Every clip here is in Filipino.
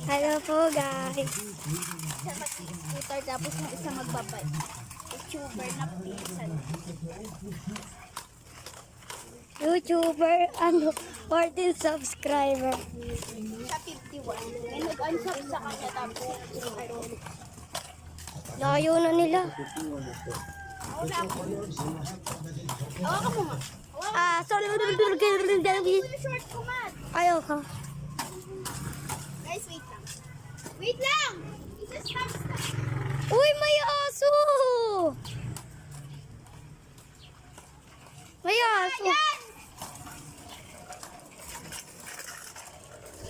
Hello po guys. Isa mag-scooter tapos yung isa magbabay. YouTuber na pinsan. YouTuber, 14 subscriber. Sa 51. May nag-unsub sa kanya tapos Layo na nila. wala ko. Hawakan mo nga. Sorry. Short ko, Matt. Ayaw ka. Guys, wait lang. Wait lang! Isa-stop. Uy, may aso! May aso. Ayan!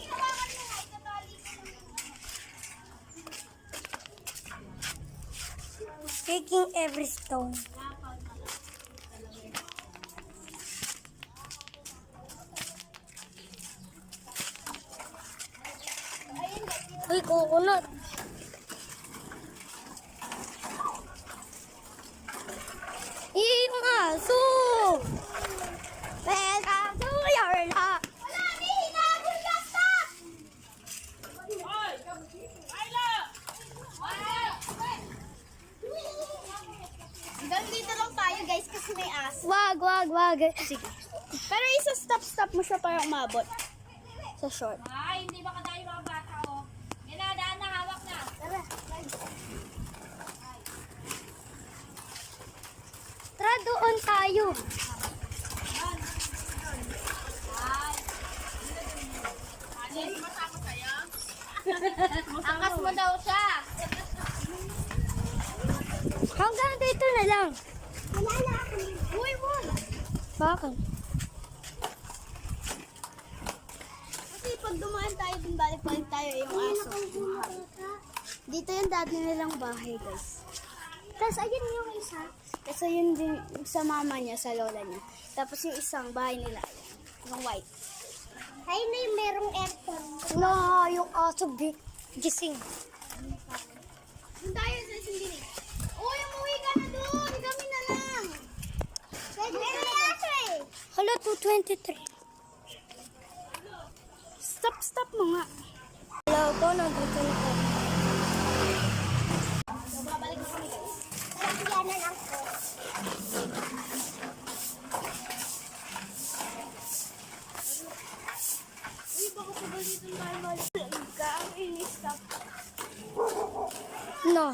Hawakan mo nga. Itatali ko lang. Taking every stone. Uy, coconut. Yung aso! Welcome to your love. Wala! May hinabol ka! Stop! Hanggang dito lang tayo guys kasi may aso. Wag. Sige. Pero isa-stop mo siya para umabot. Sa short. Ay, hindi ba kadayo mga bata, oh? Yan na, daan na, hawak na. Tara, doon tayo. Angkas mo daw siya. Hanggang dito na lang. Wala ako. Uy, Bakit? Kasi pag dumaan tayo dun, balik tayo yung aso. Dito yung dati nilang bahay, guys. Tapos ayun yung isa. Kasi yun din sa mama niya, sa lola niya. Tapos yung isang bahay nila, yung white. Ayun na yung merong aircon. Na, yung aso big. Gising. Doon tayo sa sindin eh. Uy, umuwi ka na doon! Kami na lang! Meron yung aso eh! Hala, 223. Stop mo nga. Hello po, nandito na po. Babalik ko kami guys. Nagkiyanan lang po. Uy, baka pa ba dito mahal-mahal? Ang inis ka. No.